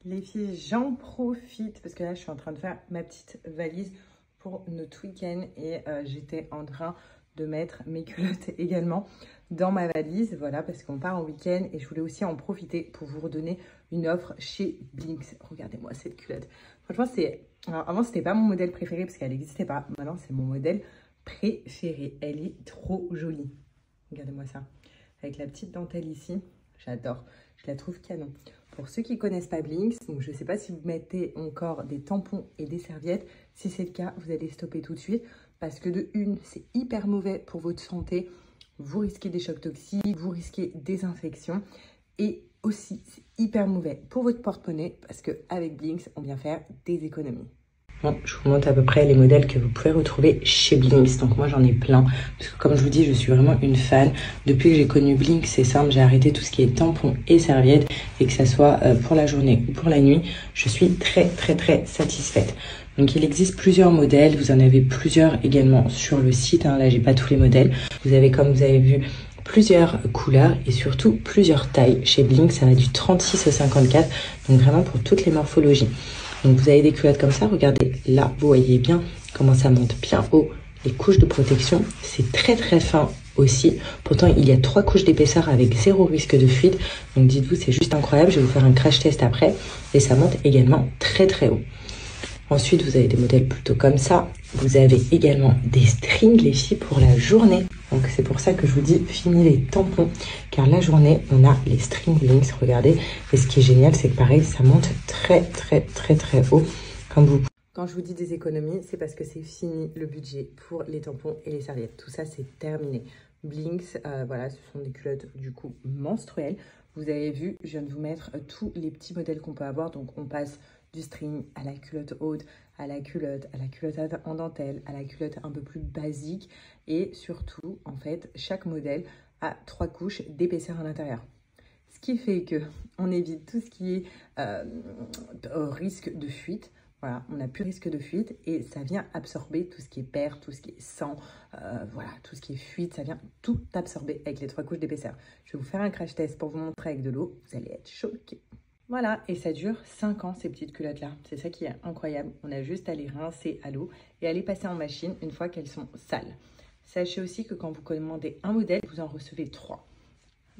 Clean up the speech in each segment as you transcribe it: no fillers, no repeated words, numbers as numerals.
Les filles, j'en profite parce que là, je suis en train de faire ma petite valise pour notre week-end et j'étais en train de mettre mes culottes également dans ma valise. Voilà, parce qu'on part en week-end et je voulais aussi en profiter pour vous redonner une offre chez Blinks. Regardez-moi cette culotte. Franchement, avant, c'était pas mon modèle préféré parce qu'elle n'existait pas. Maintenant, c'est mon modèle préféré. Elle est trop jolie. Regardez-moi ça. Avec la petite dentelle ici. J'adore. Je la trouve canon. Pour ceux qui ne connaissent pas Blinks, donc je ne sais pas si vous mettez encore des tampons et des serviettes. Si c'est le cas, vous allez stopper tout de suite. Parce que de une, c'est hyper mauvais pour votre santé. Vous risquez des chocs toxiques, vous risquez des infections. Et aussi, c'est hyper mauvais pour votre porte-monnaie. Parce qu'avec Blinks, on vient faire des économies. Bon, je vous montre à peu près les modèles que vous pouvez retrouver chez Blinks. Donc moi j'en ai plein. Parce que comme je vous dis, je suis vraiment une fan. Depuis que j'ai connu Blinks, c'est simple, j'ai arrêté tout ce qui est tampons et serviettes. Et que ça soit pour la journée ou pour la nuit, je suis très satisfaite. Donc il existe plusieurs modèles. Vous en avez plusieurs également sur le site. Là, j'ai pas tous les modèles. Vous avez, comme vous avez vu, plusieurs couleurs et surtout plusieurs tailles. Chez Blinks, ça va du 36 au 54. Donc vraiment pour toutes les morphologies. Donc vous avez des culottes comme ça, regardez, là vous voyez bien comment ça monte bien haut, les couches de protection, c'est très fin aussi. Pourtant il y a 3 couches d'épaisseur avec 0 risque de fuite, donc dites-vous c'est juste incroyable, je vais vous faire un crash test après. Et ça monte également très haut. Ensuite vous avez des modèles plutôt comme ça, vous avez également des strings les filles pour la journée. Donc c'est pour ça que je vous dis fini les tampons, car la journée on a les strings Blinks, regardez. Et ce qui est génial c'est que pareil ça monte très haut comme vous. Quand je vous dis des économies, c'est parce que c'est fini le budget pour les tampons et les serviettes. Tout ça c'est terminé. Blinks, voilà, ce sont des culottes du coup menstruelles. Vous avez vu, je viens de vous mettre tous les petits modèles qu'on peut avoir. Donc on passe du string à la culotte haute, à la culotte en dentelle, à la culotte un peu plus basique. Et surtout, en fait, chaque modèle a 3 couches d'épaisseur à l'intérieur. Ce qui fait que on évite tout ce qui est risque de fuite. Voilà, on n'a plus de risque de fuite et ça vient absorber tout ce qui est perte, tout ce qui est sang, voilà, tout ce qui est fuite, ça vient tout absorber avec les 3 couches d'épaisseur. Je vais vous faire un crash test pour vous montrer avec de l'eau, vous allez être choqués. Voilà, et ça dure 5 ans ces petites culottes-là. C'est ça qui est incroyable. On a juste à les rincer à l'eau et à les passer en machine une fois qu'elles sont sales. Sachez aussi que quand vous commandez un modèle, vous en recevez 3.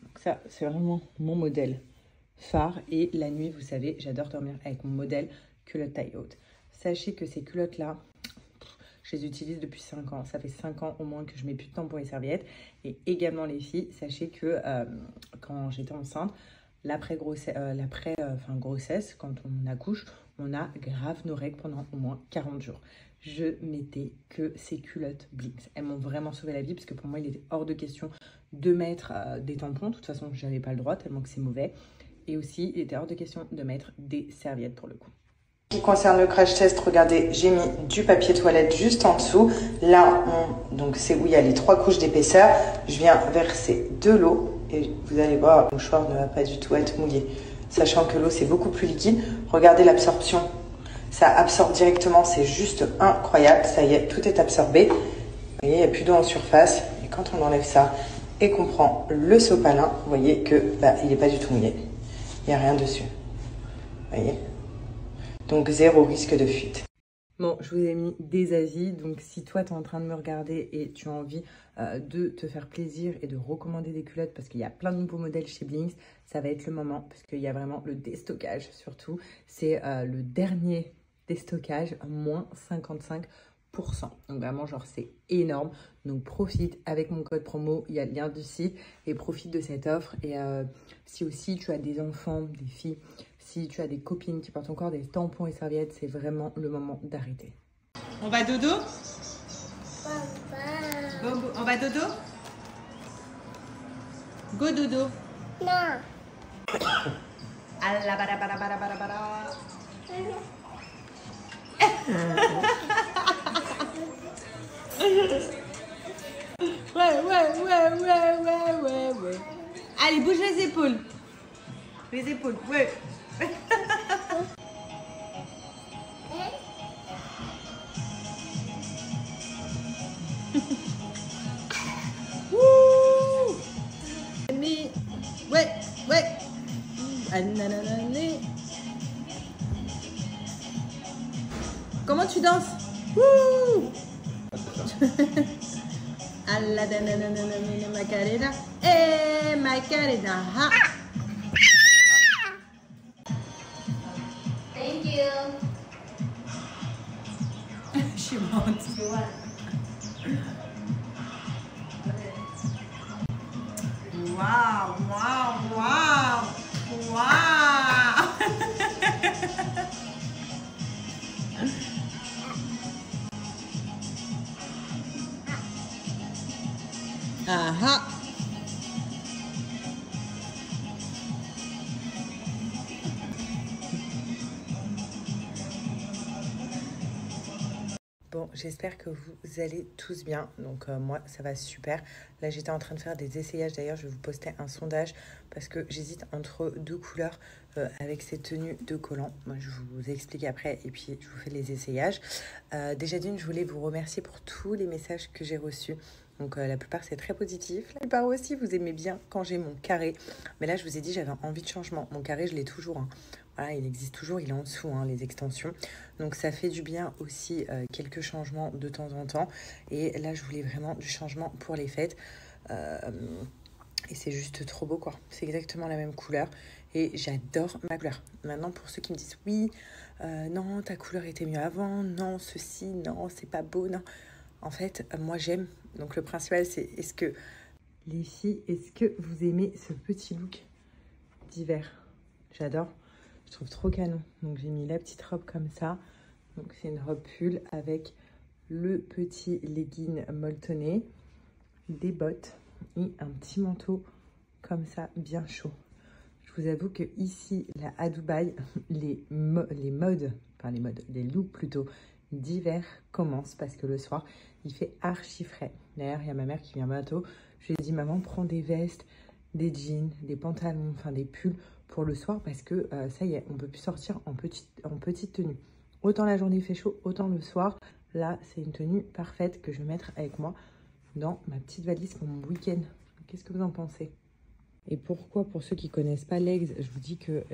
Donc ça, c'est vraiment mon modèle phare. Et la nuit, vous savez, j'adore dormir avec mon modèle culotte taille haute. Sachez que ces culottes-là, je les utilise depuis 5 ans. Ça fait 5 ans au moins que je mets plus de tampons et serviettes. Et également les filles, sachez que quand j'étais enceinte, grossesse, quand on accouche, on a grave nos règles pendant au moins 40 jours. Je mettais que ces culottes Blinks. Elles m'ont vraiment sauvé la vie parce que pour moi, il était hors de question de mettre des tampons. De toute façon, je n'avais pas le droit tellement que c'est mauvais. Et aussi, il était hors de question de mettre des serviettes pour le coup. En ce qui concerne le crash test, regardez, j'ai mis du papier toilette juste en dessous. Là, donc c'est où il y a les 3 couches d'épaisseur. Je viens verser de l'eau. Et vous allez voir, le mouchoir ne va pas du tout être mouillé. Sachant que l'eau, c'est beaucoup plus liquide. Regardez l'absorption. Ça absorbe directement, c'est juste incroyable. Ça y est, tout est absorbé. Vous voyez, il n'y a plus d'eau en surface. Et quand on enlève ça et qu'on prend le sopalin, vous voyez que il n'est pas du tout mouillé. Il n'y a rien dessus. Vous voyez? Donc, 0 risque de fuite. Bon, je vous ai mis des avis, donc si toi tu es en train de me regarder et tu as envie de te faire plaisir et de recommander des culottes parce qu'il y a plein de nouveaux modèles chez Blinks, ça va être le moment parce qu'il y a vraiment le déstockage surtout. C'est le dernier déstockage, moins 55%. Donc vraiment genre c'est énorme. Donc profite avec mon code promo, il y a le lien du site et profite de cette offre. Et si aussi tu as des enfants, des filles, si tu as des copines qui portent encore des tampons et serviettes, c'est vraiment le moment d'arrêter. On va dodo? On va dodo? Go dodo? Non. Alla bara bara bara bara bara. Ouais. Allez, bouge les épaules. Les épaules, ouais. Ouais. Comment tu danses? Wouh. Alla Macarena. Macarena. Ha. Thank you. She wants. Wow, wow, wow, wow. Aha. Bon, j'espère que vous allez tous bien. Donc moi, ça va super. Là, j'étais en train de faire des essayages. D'ailleurs, je vais vous poster un sondage parce que j'hésite entre deux couleurs avec ces tenues de collants. Moi, je vous explique après et puis je vous fais les essayages. Déjà d'une, je voulais vous remercier pour tous les messages que j'ai reçus. Donc la plupart, c'est très positif. La plupart aussi, vous aimez bien quand j'ai mon carré. Mais là, je vous ai dit, j'avais envie de changement. Mon carré, je l'ai toujours, hein. Voilà, il existe toujours, il est en dessous, hein, les extensions. Donc ça fait du bien aussi, quelques changements de temps en temps. Et là, je voulais vraiment du changement pour les fêtes. Et c'est juste trop beau, quoi. C'est exactement la même couleur. Et j'adore ma couleur. Maintenant, pour ceux qui me disent, oui, non, ta couleur était mieux avant. Non, ceci, non, c'est pas beau, non. En fait, moi, j'aime. Donc le principal, c'est est-ce que... Les filles, est-ce que vous aimez ce petit look d'hiver? J'adore. Je trouve trop canon. Donc j'ai mis la petite robe comme ça. Donc c'est une robe pull avec le petit legging molletonné, des bottes et un petit manteau comme ça, bien chaud. Je vous avoue que ici, là à Dubaï, les looks plutôt d'hiver commencent parce que le soir, il fait archi frais. D'ailleurs, il y a ma mère qui vient bientôt. Je lui ai dit, maman, prends des vestes, des jeans, des pantalons, enfin des pulls pour le soir parce que ça y est, on peut plus sortir en petite tenue. Autant la journée fait chaud, autant le soir. Là, c'est une tenue parfaite que je vais mettre avec moi dans ma petite valise pour mon week-end. Qu'est-ce que vous en pensez? Et pourquoi, pour ceux qui ne connaissent pas Legs, je vous dis que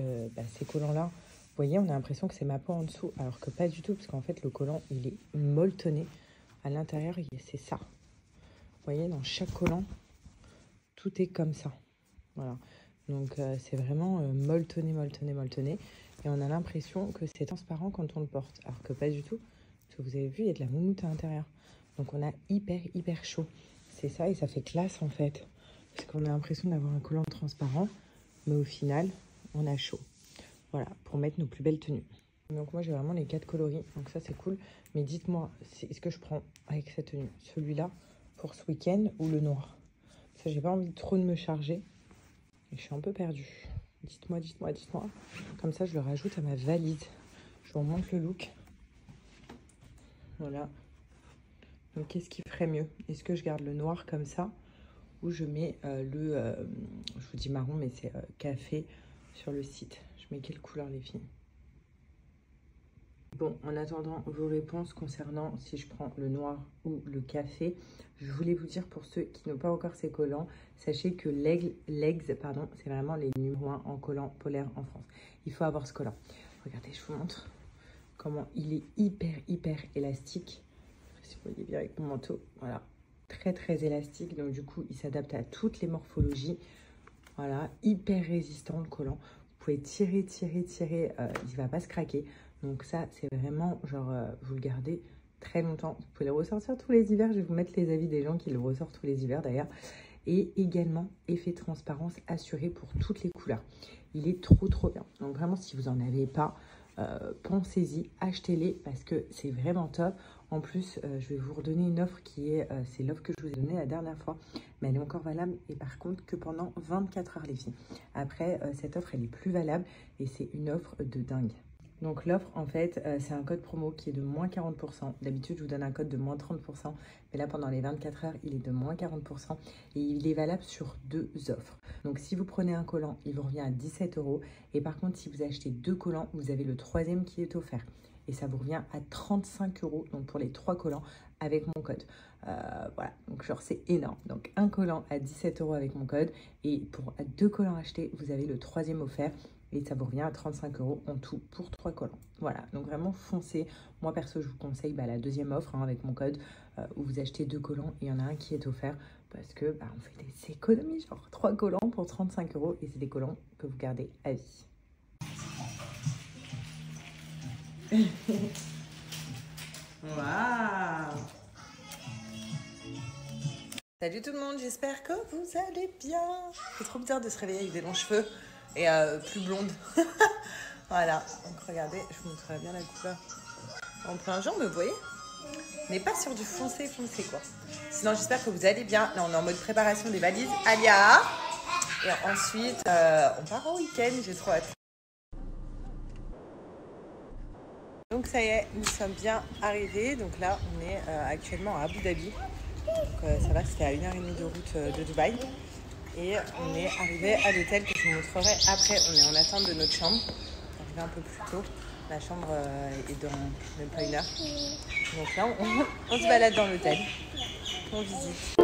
ces collants-là, vous voyez, on a l'impression que c'est ma peau en dessous, alors que pas du tout, parce qu'en fait, le collant, il est molletonné. À l'intérieur, c'est ça. Vous voyez, dans chaque collant, tout est comme ça. Voilà. Donc, c'est vraiment molletonné, molletonné, molletonné. Et on a l'impression que c'est transparent quand on le porte, alors que pas du tout. Parce que vous avez vu, il y a de la moumoute à l'intérieur. Donc, on a hyper chaud. C'est ça, et ça fait classe, en fait. Parce qu'on a l'impression d'avoir un collant transparent, mais au final, on a chaud. Voilà, pour mettre nos plus belles tenues. Donc moi, j'ai vraiment les 4 coloris, donc ça, c'est cool. Mais dites-moi, est-ce que je prends avec cette tenue celui-là pour ce week-end ou le noir? Ça, j'ai pas envie trop de me charger. Et je suis un peu perdue. Dites-moi. Comme ça, je le rajoute à ma valise. Je vous remonte le look. Voilà. Donc, qu'est-ce qui ferait mieux? Est-ce que je garde le noir comme ça? Où je mets je vous dis marron, mais c'est café sur le site. Je mets quelle couleur, les filles? Bon, en attendant vos réponses concernant si je prends le noir ou le café, je voulais vous dire pour ceux qui n'ont pas encore ces collants, sachez que Legs, pardon, c'est vraiment les numéros 1 en collant polaire en France. Il faut avoir ce collant. Regardez, je vous montre comment il est hyper élastique. Si vous voyez bien avec mon manteau, voilà. Très élastique, donc du coup il s'adapte à toutes les morphologies. Voilà, hyper résistant le collant. Vous pouvez tirer, il va pas se craquer. Donc ça, c'est vraiment genre, vous le gardez très longtemps. Vous pouvez le ressortir tous les hivers. Je vais vous mettre les avis des gens qui le ressortent tous les hivers d'ailleurs. Et également, effet transparence assuré pour toutes les couleurs. Il est trop bien. Donc vraiment, si vous n'en avez pas, pensez-y, achetez-les parce que c'est vraiment top. En plus, je vais vous redonner une offre qui est, c'est l'offre que je vous ai donnée la dernière fois, mais elle est encore valable et par contre que pendant 24 heures les filles. Après, cette offre, elle est plus valable et c'est une offre de dingue. Donc l'offre, en fait, c'est un code promo qui est de moins 40%. D'habitude, je vous donne un code de moins 30%. Mais là, pendant les 24 heures, il est de moins 40%. Et il est valable sur 2 offres. Donc si vous prenez un collant, il vous revient à 17 €. Et par contre, si vous achetez 2 collants, vous avez le 3e qui est offert. Et ça vous revient à 35 €. Donc pour les 3 collants avec mon code. Voilà, donc genre c'est énorme. Donc un collant à 17 € avec mon code. Et pour 2 collants achetés, vous avez le 3e offert. et ça vous revient à 35 € en tout pour 3 collants. Voilà, donc vraiment foncez. Moi perso, je vous conseille la deuxième offre avec mon code où vous achetez 2 collants et il y en a un qui est offert parce que on fait des économies, genre 3 collants pour 35 € et c'est des collants que vous gardez à vie. Waouh! Salut tout le monde, j'espère que vous allez bien. C'est trop bizarre de se réveiller avec des longs cheveux et plus blonde. Voilà, donc regardez, je vous montrerai bien la couleur en plein jour, mais vous voyez, mais pas sur du foncé quoi. Sinon j'espère que vous allez bien. Là on est en mode préparation des valises Alia et ensuite on part au week-end, j'ai trop hâte. Donc ça y est, nous sommes bien arrivés. Donc là on est actuellement à Abu Dhabi. Donc ça va, c'était à 1h30 de route de Dubaï. Et on est arrivé à l'hôtel que je vous montrerai après. On est en attente de notre chambre. On est arrivé un peu plus tôt. La chambre est dans même pas 1 heure. Donc là, on se balade dans l'hôtel. On visite.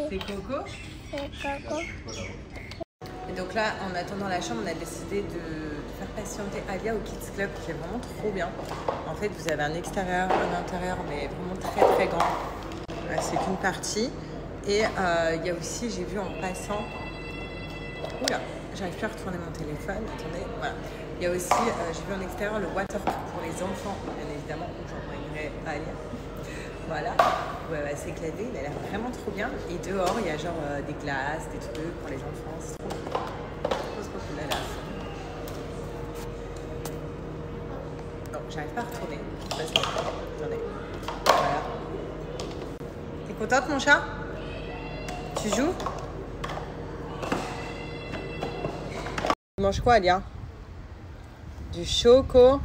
C'est Coco. C'est Coco. Et donc là, en attendant la chambre, on a décidé de faire patienter Alia au Kids Club, qui est vraiment trop bien. En fait, vous avez un extérieur, un intérieur, mais vraiment très grand. C'est qu'une partie. Et il y a aussi, j'ai vu en passant... Oula, j'arrive plus à retourner mon téléphone. Attendez, voilà. Il y a aussi, j'ai vu en extérieur, le waterpark pour les enfants, bien évidemment, où j'envoyerai Alia. Voilà, où elle va s'éclater, il a l'air vraiment trop bien. Et dehors, il y a genre des glaces, des trucs pour les enfants, c'est trop cool. Trop cool, là. Non, j'arrive pas à retourner. Attendez. Voilà. T'es contente, mon chat? Tu joues? Tu manges quoi, Alia? Du chocolat.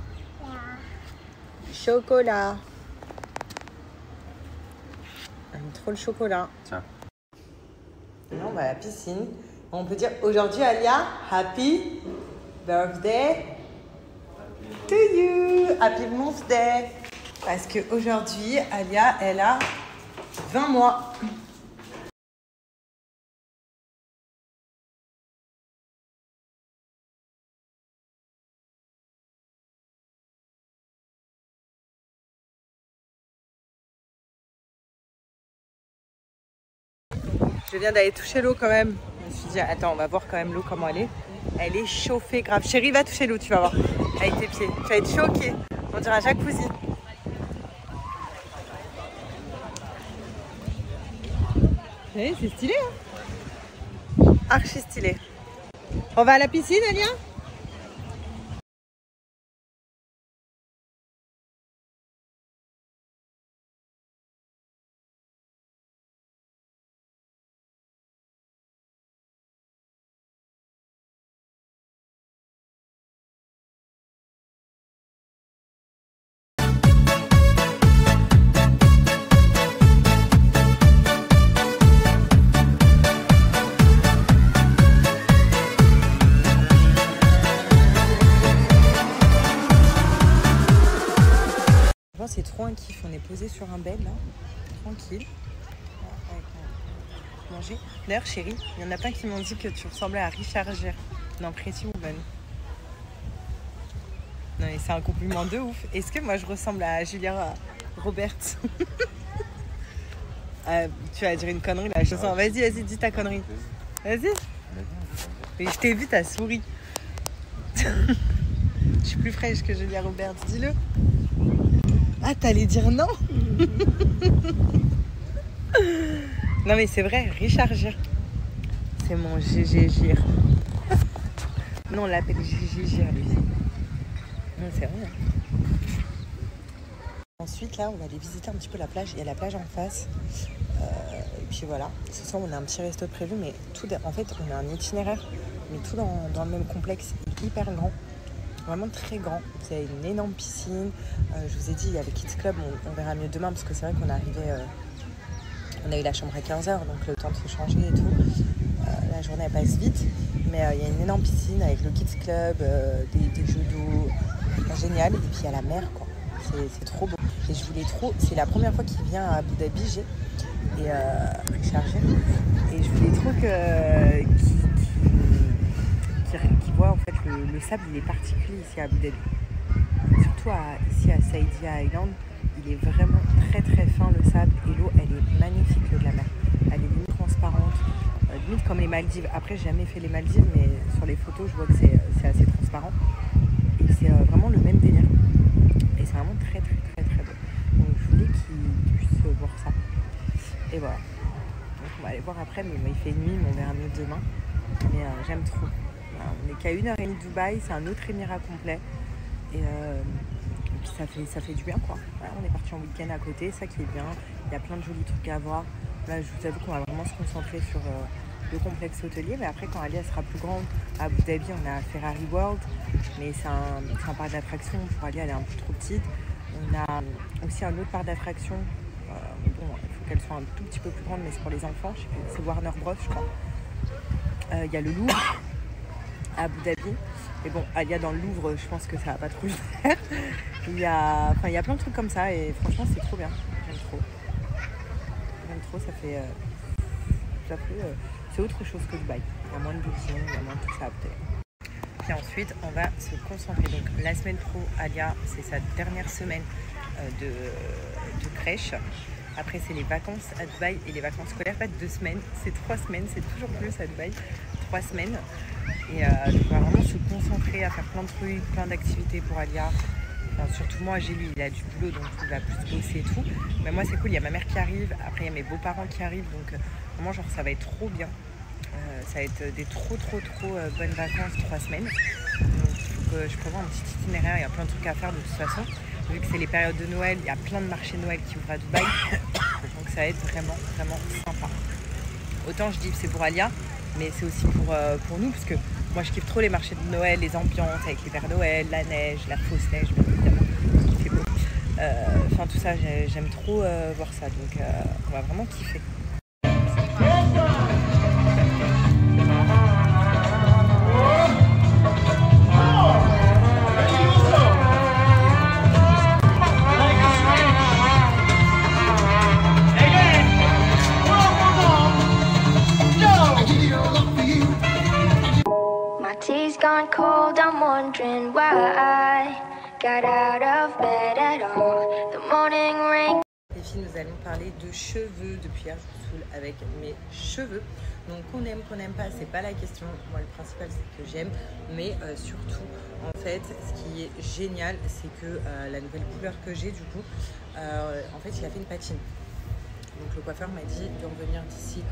Du chocolat. Trop le chocolat. Tiens. On va à la piscine. On peut dire aujourd'hui, Alia, happy birthday to you. Happy birthday. Parce qu'aujourd'hui, Alia, elle a 20 mois. Je viens d'aller toucher l'eau quand même. Je me suis dit, attends, on va voir quand même l'eau comment elle est. Elle est chauffée grave. Chérie, va toucher l'eau, tu vas voir. Avec tes pieds. Tu vas être choquée. On dirait un jacuzzi. Oui, c'est stylé, hein? Archi stylé. On va à la piscine, Alia? C'est trop un kiff, on est posé sur un bed là, tranquille, avec manger. D'ailleurs chérie, il y en a plein qui m'ont dit que tu ressemblais à Richard Gere dans Pretty Woman. Non mais c'est un compliment de ouf. Est-ce que moi je ressemble à Julia Roberts? Tu vas dire une connerie là, je sens. Vas-y, dis ta connerie. Vas-y. Mais je t'ai vu, t'as souri. Je suis plus fraîche que Julia Roberts, dis-le. Ah, t'allais dire non? Non mais c'est vrai, Richard Gere. C'est mon GG Gere. Non, on l'appelle GG Gere, lui. Non, c'est vrai. Ensuite, là, on va aller visiter un petit peu la plage. Il y a la plage en face. Et puis voilà. Ce soir, on a un petit resto de prévu, mais tout, en fait, on a un itinéraire, mais tout dans le même complexe, hyper grand. Vraiment très grand. C'est une énorme piscine. Je vous ai dit, il y a le Kids Club. On verra mieux demain, parce que c'est vrai qu'on est arrivé... on a eu la chambre à 15h, donc le temps de se changer et tout. La journée, elle passe vite. Mais il y a une énorme piscine avec le Kids Club, des jeux d'eau. Génial. Et puis, il y a la mer, quoi. C'est trop beau. Et je voulais trop... C'est la première fois qu'il vient à Abu Dhabi, et chargé. Et je voulais trop qu'il voit en fait le sable, il est particulier ici à Abu Dhabi. Surtout ici à Saïdia Island, il est vraiment très très fin le sable et l'eau elle est magnifique, l'eau de la mer. Elle est limite transparente, limite comme les Maldives. Après j'ai jamais fait les Maldives mais sur les photos je vois que c'est assez transparent. Et c'est vraiment le même délire. Et c'est vraiment très très très très beau. Donc je voulais qu'il puisse voir ça. Et voilà. Donc on va aller voir après, mais il fait nuit, mais on verra mieux demain. Mais j'aime trop. Voilà, on n'est qu'à 1h30 de Dubaï, c'est un autre émirat complet. Et puis ça fait du bien quoi. Voilà, on est parti en week-end à côté, ça qui est bien. Il y a plein de jolis trucs à voir. Là je vous avoue qu'on va vraiment se concentrer sur le complexe hôtelier. Mais après quand Ali sera plus grande, à Abu Dhabi on a Ferrari World. Mais c'est un parc d'attractions, pour Ali elle est un peu trop petite. On a aussi un autre parc d'attractions. Bon, il faut qu'elle soit un tout petit peu plus grande, mais c'est pour les enfants. Je sais plus, c'est Warner Bros, je crois. Il y a le Louvre à Abu Dhabi. Et bon, Alia dans le Louvre, je pense que ça va pas trop le faire. Il y a plein de trucs comme ça et franchement, c'est trop bien. J'aime trop. J'aime trop, ça fait c'est autre chose que Dubaï. Il y a moins de buildings, il y a moins de tout ça à Abu Dhabi. Puis ensuite, on va se concentrer. Donc, la semaine pro, Alia, c'est sa dernière semaine de crèche. Après, c'est les vacances à Dubaï et les vacances scolaires, pas 2 semaines, c'est 3 semaines, c'est toujours plus à Dubaï, 3 semaines. Et donc, on va vraiment se concentrer à faire plein de trucs, plein d'activités pour Alia. Enfin, surtout moi, lui, il a du boulot, donc il va plus bosser et tout. Mais moi, c'est cool, il y a ma mère qui arrive, après il y a mes beaux-parents qui arrivent, donc vraiment, genre, ça va être trop bien. Ça va être des trop bonnes vacances, 3 semaines. Donc, il faut que je prévoie un petit itinéraire, il y a plein de trucs à faire de toute façon. Vu que c'est les périodes de Noël, il y a plein de marchés de Noël qui ouvrent à Dubaï. Donc ça va être vraiment sympa. Autant je dis que c'est pour Alia, mais c'est aussi pour nous, parce que moi je kiffe trop les marchés de Noël, les ambiances avec les Pères Noël, la neige, la fausse neige, bien évidemment, qui fait beau. Enfin tout ça, j'aime trop voir ça, donc on va vraiment kiffer. Gone cold, I'm wondering why I got out of bed at all. The morning rain. Les filles, nous allons parler de cheveux. Depuis hier, je vous saoule avec mes cheveux. Donc qu'on aime, qu'on n'aime pas, c'est pas la question. Moi, le principal, c'est que j'aime. Mais surtout, en fait, ce qui est génial, c'est que la nouvelle couleur que j'ai, du coup, en fait, il a fait une patine. Donc le coiffeur m'a dit de revenir d'ici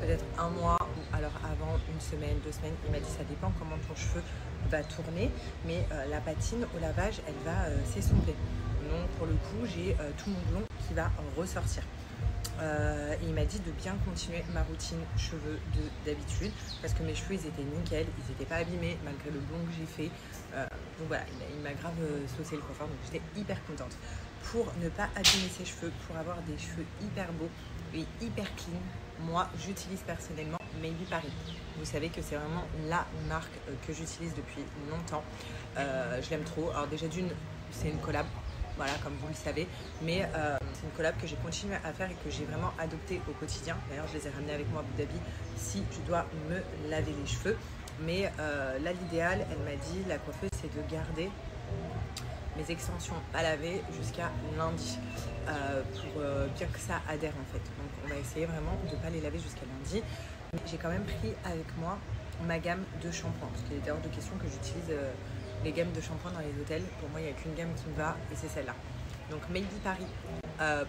peut-être 1 mois, ou alors avant 1 semaine, 2 semaines. Il m'a dit ça dépend comment ton cheveu va tourner, mais la patine au lavage, elle va s'estomper. Donc pour le coup, j'ai tout mon blond qui va ressortir. Et il m'a dit de bien continuer ma routine cheveux d'habitude, parce que mes cheveux ils étaient nickel, ils n'étaient pas abîmés malgré le blond que j'ai fait. Donc voilà, il m'a grave saucé le coiffeur, donc j'étais hyper contente. Pour ne pas abîmer ses cheveux, pour avoir des cheveux hyper beaux et hyper clean, moi j'utilise personnellement Maybe Paris. Vous savez que c'est vraiment la marque que j'utilise depuis longtemps. Je l'aime trop. Alors déjà c'est une collab, voilà, comme vous le savez, mais c'est une collab que j'ai continué à faire et que j'ai vraiment adoptée au quotidien. D'ailleurs je les ai ramenés avec moi à Abu Dhabi si je dois me laver les cheveux. Mais là l'idéal, elle m'a dit, la coiffeuse, c'est de garder mes extensions à laver jusqu'à lundi pour bien que ça adhère en fait. Donc on va essayer vraiment de ne pas les laver jusqu'à lundi. J'ai quand même pris avec moi ma gamme de shampoing, parce qu'il était hors de question que j'utilise les gammes de shampoing dans les hôtels. Pour moi, il n'y a qu'une gamme qui me va et c'est celle-là. Donc Maybe Paris,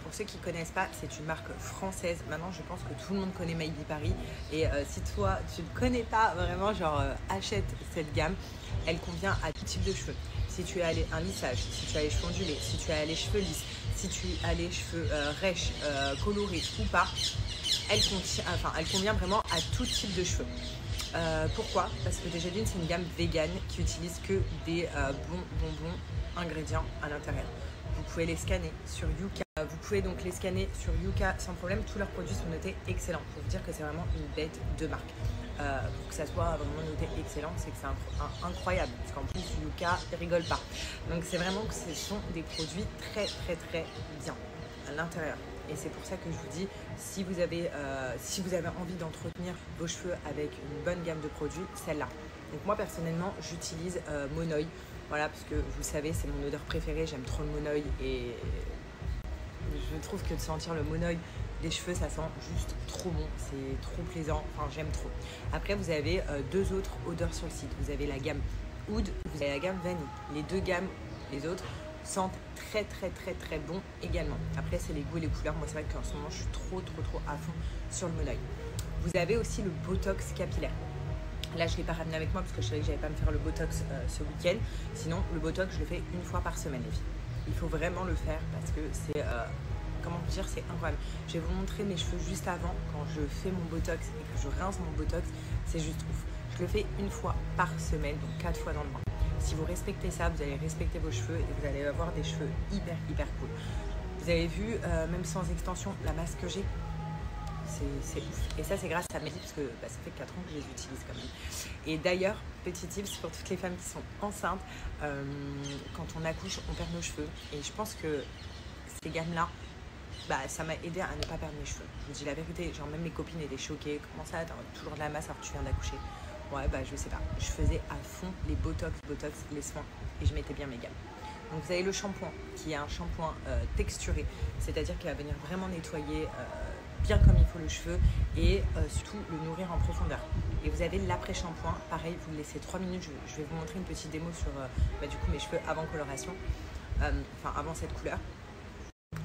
pour ceux qui ne connaissent pas, c'est une marque française. Maintenant, je pense que tout le monde connaît Maybe Paris. Et si toi, tu ne connais pas vraiment, achète cette gamme. Elle convient à tout type de cheveux. Si tu as un lissage, si tu as les cheveux ondulés, si tu as les cheveux lisses, si tu as les cheveux rêches, colorés ou pas, elle convient vraiment à tout type de cheveux. Pourquoi? Parce que déjà d'une, c'est une gamme vegan qui utilise que des bons ingrédients à l'intérieur. Vous pouvez les scanner sur Yuka. Vous pouvez donc les scanner sur Yuka sans problème. Tous leurs produits sont notés excellents. Pour vous dire que c'est vraiment une bête de marque. Pour que ça soit vraiment noté excellent, c'est que c'est incroyable. Parce qu'en plus, Yuka ne rigole pas. Donc c'est vraiment que ce sont des produits très bien à l'intérieur. Et c'est pour ça que je vous dis, si vous avez envie d'entretenir vos cheveux avec une bonne gamme de produits, celle-là. Donc moi personnellement, j'utilise Monoi. Voilà, parce que vous savez, c'est mon odeur préférée. J'aime trop le Monoi et je trouve que de sentir le Monoi des cheveux, ça sent juste trop bon. C'est trop plaisant. Enfin, j'aime trop. Après, vous avez deux autres odeurs sur le site. Vous avez la gamme Oud, vous avez la gamme Vanille. Les deux gammes, les autres, sentent très bon également. Après, c'est les goûts et les couleurs. Moi, c'est vrai qu'en ce moment, je suis trop à fond sur le Monoi. Vous avez aussi le Botox capillaire. Là, je ne l'ai pas ramené avec moi parce que je savais que je n'allais pas me faire le Botox ce week-end. Sinon, le Botox, je le fais une fois par semaine, les filles. Il faut vraiment le faire parce que c'est, comment vous dire, c'est incroyable. Je vais vous montrer mes cheveux juste avant, quand je fais mon Botox et que je rince mon Botox. C'est juste ouf. Je le fais une fois par semaine, donc 4 fois dans le mois. Si vous respectez ça, vous allez respecter vos cheveux et vous allez avoir des cheveux hyper cool. Vous avez vu, même sans extension, la masse que j'ai. C'est ouf. Et ça, c'est grâce à Mehdi parce que ça fait 4 ans que je les utilise quand même. Et d'ailleurs, petit tips pour toutes les femmes qui sont enceintes, quand on accouche, on perd nos cheveux. Et je pense que ces gammes-là, ça m'a aidé à ne pas perdre mes cheveux. Je vous dis la vérité, genre même mes copines étaient choquées. Comment ça, t'as toujours de la masse alors que tu viens d'accoucher? Ouais, je sais pas. Je faisais à fond les botox, les soins et je mettais bien mes gammes. Donc vous avez le shampoing qui est un shampoing texturé, c'est-à-dire qu'il va venir vraiment nettoyer bien comme il faut le cheveu et surtout le nourrir en profondeur. Et vous avez l'après-shampoing, pareil, vous le laissez 3 minutes. Je vais vous montrer une petite démo sur du coup mes cheveux avant coloration, avant cette couleur.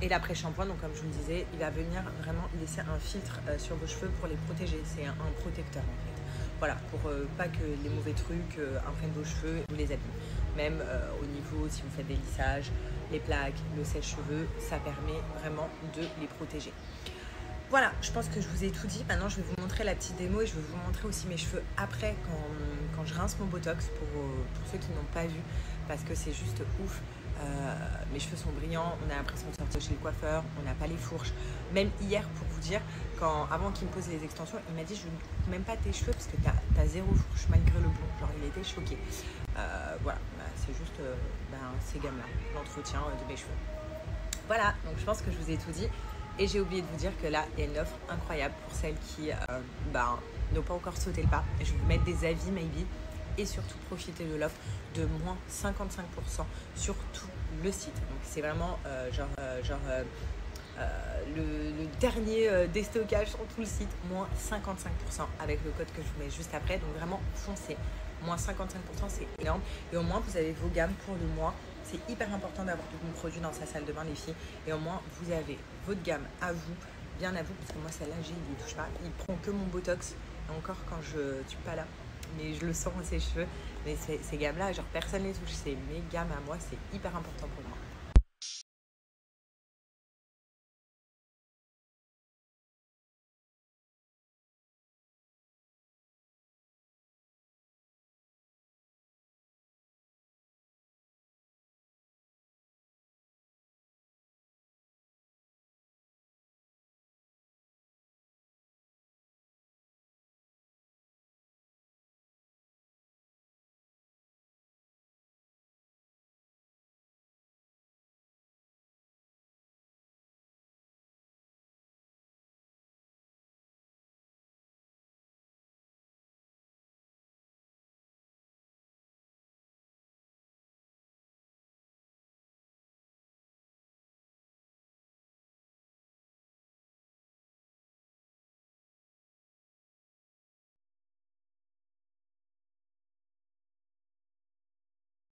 Et l'après-shampoing, donc comme je vous le disais, il va venir vraiment laisser un filtre sur vos cheveux pour les protéger. C'est un protecteur en fait. Voilà, pour pas que les mauvais trucs imprègnent vos cheveux et vous les abîment. Même au niveau, si vous faites des lissages, les plaques, le sèche-cheveux, ça permet vraiment de les protéger. Voilà, je pense que je vous ai tout dit. Maintenant, je vais vous montrer la petite démo et je vais vous montrer aussi mes cheveux après quand je rince mon Botox pour ceux qui n'ont pas vu parce que c'est juste ouf. Mes cheveux sont brillants, on a l'impression de sortir chez le coiffeur, on n'a pas les fourches. Même hier, pour vous dire, avant qu'il me pose les extensions, il m'a dit je ne coupe même pas tes cheveux parce que t'as 0 fourche malgré le blond. Genre, il était choqué. Voilà, c'est juste ces gammes-là, l'entretien de mes cheveux. Voilà, donc je pense que je vous ai tout dit. Et j'ai oublié de vous dire que là, il y a une offre incroyable pour celles qui n'ont pas encore sauté le pas. Je vais vous mettre des avis, maybe. Et surtout, profiter de l'offre de moins 55% sur tout le site. Donc, c'est vraiment le dernier déstockage sur tout le site. Moins 55% avec le code que je vous mets juste après. Donc, vraiment, foncez. Moins 55%, c'est énorme. Et au moins, vous avez vos gammes pour le mois. C'est hyper important d'avoir tout mon produit dans sa salle de bain, les filles. Et au moins, vous avez votre gamme à vous, bien à vous, parce que moi, celle-là, il ne touche pas. Il prend que mon Botox. Et encore, quand je suis pas là, mais je le sens dans ses cheveux. Mais ces gammes-là, genre, personne ne les touche. C'est mes gammes à moi, c'est hyper important pour moi.